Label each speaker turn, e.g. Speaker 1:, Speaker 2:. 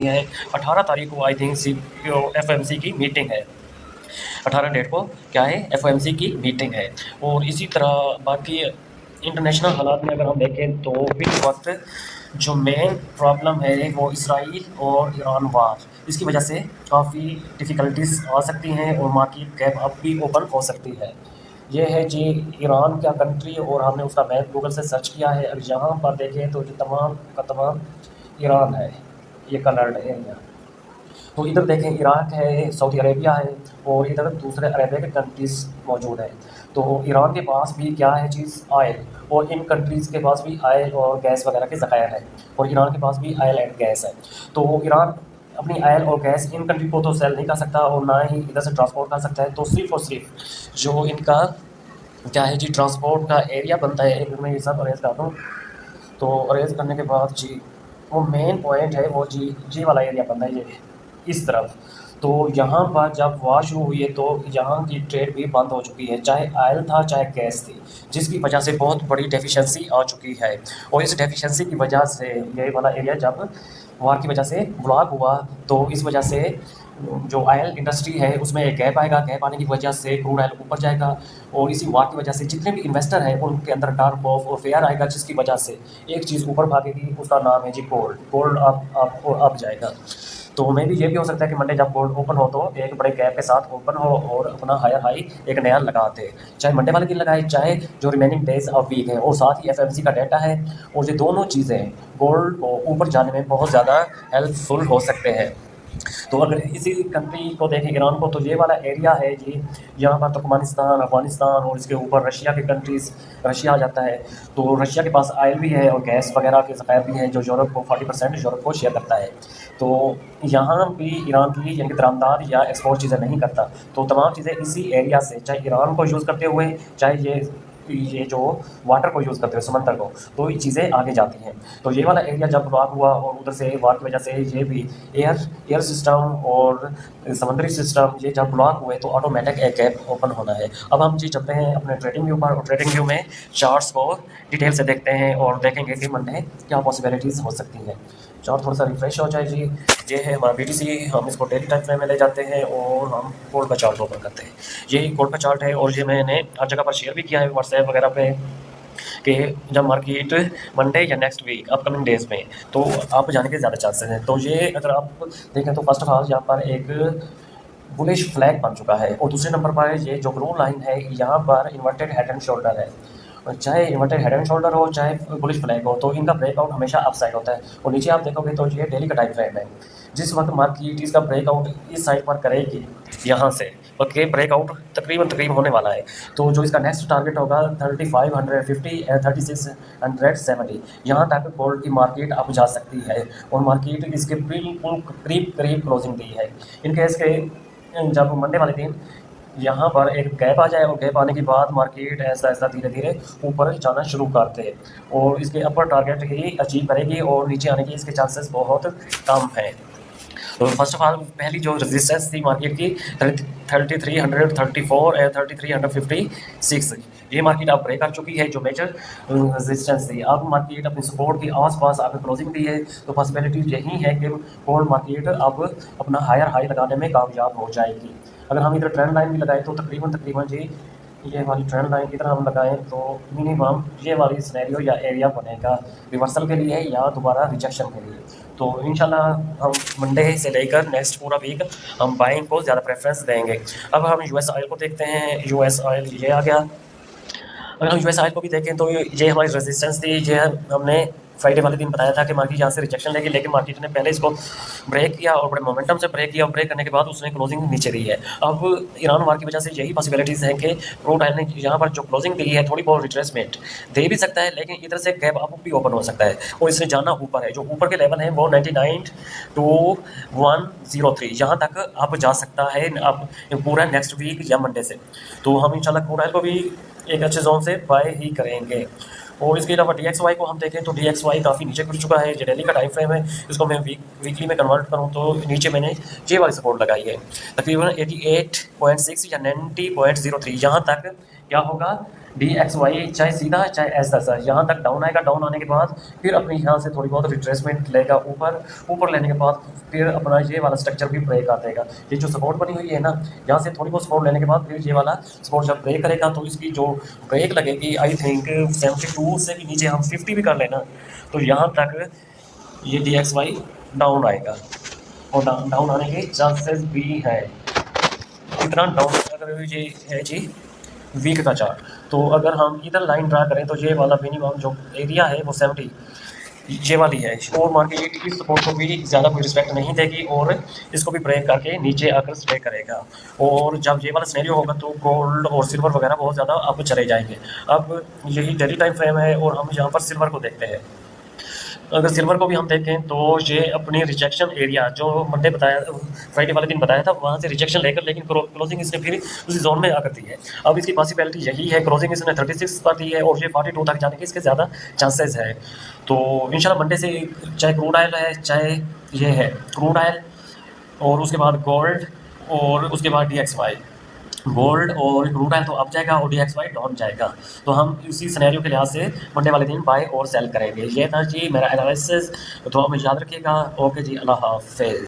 Speaker 1: है 18 तारीख को आई थिंक एफओएमसी की मीटिंग है। 18 डेट को क्या है, एफओएमसी की मीटिंग है। और इसी तरह बाकी इंटरनेशनल हालात में अगर हम देखें तो इस वक्त जो मेन प्रॉब्लम है वो इसराइल और ईरान वार, इसकी वजह से काफ़ी डिफ़िकल्टीज आ सकती हैं और मार्केट गैप अब भी ओपन हो सकती है। ये है जी ईरान क्या कंट्री, और हमने उसका मैप गूगल से सर्च किया है। अगर यहाँ पर देखें तो ये तमाम का तमाम ईरान है, ये कलर्ड एरिया। तो इधर देखें इराक है, सऊदी अरेबिया है, और इधर दूसरे अरेबिया के कंट्रीज़ मौजूद हैं। तो ईरान के पास भी क्या है चीज़, ऑयल, और इन कंट्रीज़ के पास भी ऑयल और गैस वगैरह के ज़खायर हैं, और ईरान के पास भी ऑयल एंड गैस है। तो ईरान अपनी ऑयल और गैस इन कंट्री को तो सेल नहीं कर सकता और ना ही इधर से ट्रांसपोर्ट कर सकता है। तो सिर्फ़ और सिर्फ जो इनका क्या है जी ट्रांसपोर्ट का एरिया बनता है, एक मिनट में ये सब अरेंज करता हूँ। तो अरेंज करने के बाद जी वो मेन पॉइंट है वो जी वाला एरिया बनता है, ये इस तरफ। तो यहाँ पर जब वार शुरू हुई है तो यहाँ की ट्रेड भी बंद हो चुकी है, चाहे ऑयल था चाहे गैस थी, जिसकी वजह से बहुत बड़ी डेफिशिएंसी आ चुकी है। और इस डेफिशिएंसी की वजह से ये वाला एरिया जब वार की वजह से ब्लॉक हुआ, तो इस वजह से जो ऑयल इंडस्ट्री है उसमें एक गैप आएगा। गैप आने की वजह से क्रूड ऑयल ऊपर जाएगा, और इसी वार की वजह से जितने भी इन्वेस्टर हैं उनके अंदर डर खौफ और फेयर आएगा, जिसकी वजह से एक चीज़ ऊपर भागेगी, उसका नाम है जी गोल्ड। गोल्ड अप जाएगा। तो मे भी ये भी हो सकता है कि मंडे जब गोल्ड ओपन हो तो एक बड़े गैप के साथ ओपन हो और अपना हायर हाई एक नया लगाते, चाहे मंडे वाले दिन लगाए चाहे जो रिमेनिंग डेज ऑफ वीक है। और साथ ही एफएमसी का डाटा है, और ये दोनों चीज़ें गोल्ड को ऊपर जाने में बहुत ज़्यादा हेल्पफुल हो सकते हैं। तो अगर इसी कंट्री को देखें ईरान को, तो ये वाला एरिया है जी, यहाँ पर तुर्कमेनिस्तान, अफगानिस्तान और इसके ऊपर रशिया के कंट्रीज़, रशिया आ जाता है। तो रशिया के पास ऑयल भी है और गैस वगैरह के ज़खायर भी हैं, जो यूरोप को 40% यूरोप को शेयर करता है। तो यहाँ भी ईरान की यानी कि दरामदार या एक्सपोर्ट चीज़ें नहीं करता। तो तमाम चीज़ें इसी एरिया से, चाहे ईरान को यूज़ करते हुए, चाहे ये जो वाटर को यूज़ करते हैं समंदर को, तो ये चीज़ें आगे जाती हैं। तो ये वाला एरिया जब ब्लॉक हुआ और उधर से वार की वजह से ये भी एयर सिस्टम और समुद्री सिस्टम ये जब ब्लॉक हुए तो ऑटोमेटिक एक गैप ओपन होना है। अब हम जी चलते हैं अपने ट्रेडिंग व्यू पर, और ट्रेडिंग व्यू में चार्ट्स को डिटेल से देखते हैं और देखेंगे कि मंडे क्या पॉसिबिलिटीज़ हो सकती हैं। चार्ट थोड़ा सा रिफ्रेश हो जाए जी। ये है हमारा बीटीसी, हम इसको डेली टाइम फ्रेम में ले जाते हैं और हम गोल्ड का चार्ट ओपन करते हैं। यही गोल्ड का चार्ट है, और ये मैंने हर जगह पर शेयर भी किया है व्हाट्सएप वगैरह पे, कि जब मार्केट मंडे या नेक्स्ट वीक अपकमिंग डेज़ में, तो आप जाने के ज़्यादा चांसेस हैं। तो ये अगर आप देखें तो फर्स्ट ऑफ ऑल यहाँ पर एक बुलिश फ्लैग बन चुका है, और दूसरे नंबर पर ये जो ब्लू लाइन है यहाँ पर इन्वर्टेड हेड एंड शोल्डर है। और चाहे इन्वर्टेड हेड एंड शोल्डर हो चाहे बुलिश फ्लैग हो, तो इनका ब्रेकआउट हमेशा अप साइड होता है। और नीचे आप देखोगे तो ये डेली का टाइम फ्रेम है। जिस वक्त मार्केट इसका ब्रेकआउट इस साइड पर करेगी यहाँ से, ओके, ब्रेकआउट तकरीबन होने वाला है। तो जो इसका नेक्स्ट टारगेट होगा 3550 एंड 3670, यहाँ तक गोल्ड की मार्केट अब जा सकती है। और मार्केट इसके बिल्कुल करीब करीब क्लोजिंग दी है। इन केस के जब मंडे वाले दिन यहाँ पर एक गैप आ जाए, और गैप आने के बाद मार्केट ऐसा ऐसा धीरे धीरे ऊपर जाना शुरू करते हैं, और इसके अपर टारगेट ही अचीव करेगी, और नीचे आने की इसके चांसेस बहुत कम हैं। तो फर्स्ट ऑफ ऑल पहली जो रेजिस्टेंस थी मार्केट की 3334 एंड 3356, ये मार्केट अब ब्रेक कर चुकी है, जो मेजर रेजिस्टेंस थी। अब मार्केट अपनी सपोर्ट के आसपास आकर क्लोजिंग दी है। तो पॉसिबिलिटी यही है कि गोल्ड मार्केट अब अपना हायर हाई लगाने में कामयाब हो जाएगी। अगर हम इधर ट्रेंड लाइन भी लगाएं तो तकरीबन जी ये वाली ट्रेंड लाइन की तरह हम लगाएं तो मिनिमम ये वाली सिनेरियो या एरिया बनेगा रिवर्सल के लिए या दोबारा रिजेक्शन के लिए। तो इंशाल्लाह हम मंडे से लेकर नेक्स्ट पूरा वीक हम बाइंग को ज़्यादा प्रेफरेंस देंगे। अब हम यूएस ऑयल को देखते हैं। यूएस ऑयल ये आ गया। अगर हम यूएस ऑयल को भी देखें तो ये हमारी रेजिस्टेंस थी, ये हमने फ्राइडे वाले दिन बताया था कि मार्केट यहाँ से रिजेक्शन लेगी, लेकिन मार्केट ने पहले इसको ब्रेक किया और बड़े मोमेंटम से ब्रेक किया, और ब्रेक करने के बाद उसने क्लोजिंग नीचे दी है। अब ईरान वार की वजह से यही पॉसिबिलिटीज़ हैं कि क्रूड ऑयल ने यहाँ पर जो क्लोजिंग दी है थोड़ी बहुत रिट्रेसमेंट दे भी सकता है, लेकिन इधर से गैप अप भी ओपन हो सकता है, और इसने जाना ऊपर है। जो ऊपर के लेवल हैं वो 99 टू 103 यहाँ तक अब जा सकता है अब पूरा नेक्स्ट वीक या मंडे से। तो हम इंशाल्लाह क्रूड ऑयल को भी एक अच्छे जोन से बाय ही करेंगे। और इसके अलावा DXY को हम देखें तो DXY काफ़ी नीचे गिर चुका है। जो डेली का टाइम फ्रेम है इसको मैं वीकली में कन्वर्ट करूं तो नीचे मैंने ये वाली सपोर्ट लगाई है तकरीबन 88.6 या 90.03, यहाँ तक क्या होगा, डी एक्स वाई चाहे सीधा चाहे ऐसा सा यहाँ तक डाउन आएगा। डाउन आने के बाद फिर अपने यहाँ से थोड़ी बहुत रिट्रेसमेंट लेगा ऊपर। ऊपर लेने के बाद फिर अपना ये वाला स्ट्रक्चर भी ब्रेक आ जाएगा। ये जो सपोर्ट बनी हुई है ना, यहाँ से थोड़ी बहुत सपोर्ट लेने के बाद फिर ये वाला सपोर्ट जब ब्रेक करेगा तो इसकी जो ब्रेक लगेगी आई थिंक 72 से भी नीचे हम 50 भी कर लेना तो यहाँ तक ये डी एक्स वाई डाउन आएगा और डाउन आने के चांसेस भी हैं। इतना डाउन अगर ये है जी वीक का चार्ट, तो अगर हम इधर लाइन ड्रा करें तो ये वाला मिनिमम जो एरिया है वो 70 ये वाली है और मार्केट इस सपोर्ट को भी ज़्यादा कोई रिस्पेक्ट नहीं देगी और इसको भी ब्रेक करके नीचे आकर स्टे करेगा। और जब ये वाला सिनेरियो होगा तो गोल्ड और सिल्वर वगैरह बहुत ज़्यादा अब चले जाएंगे। अब यही डेली टाइम फ्रेम है और हम यहाँ पर सिल्वर को देखते हैं। अगर सिल्वर को भी हम देखें तो ये अपनी रिजेक्शन एरिया जो मंडे बताया फ्राइडे वाले दिन बताया था वहाँ से रिजेक्शन लेकर लेकिन क्लोजिंग इसने फिर उसी जोन में आकर दी है। अब इसकी पॉसिबिलिटी यही है, क्लोजिंग इसने 36 पर दी है और ये 42 तक जाने के इसके ज़्यादा चांसेस है। तो इंशाल्लाह मंडे से चाहे क्रूड ऑयल है चाहे ये है क्रूड ऑयल और उसके बाद गोल्ड और उसके बाद DXY, गोल्ड और क्रूड ऑयल तो अप जाएगा और DXY डाउन जाएगा। तो हम इसी सिनेरियो के लिहाज से मंडे वाले दिन बाय और सेल करेंगे। ये था जी मेरा एनालिसिस, तो हमें याद रखिएगा। ओके जी, अल्लाह हाफिज़।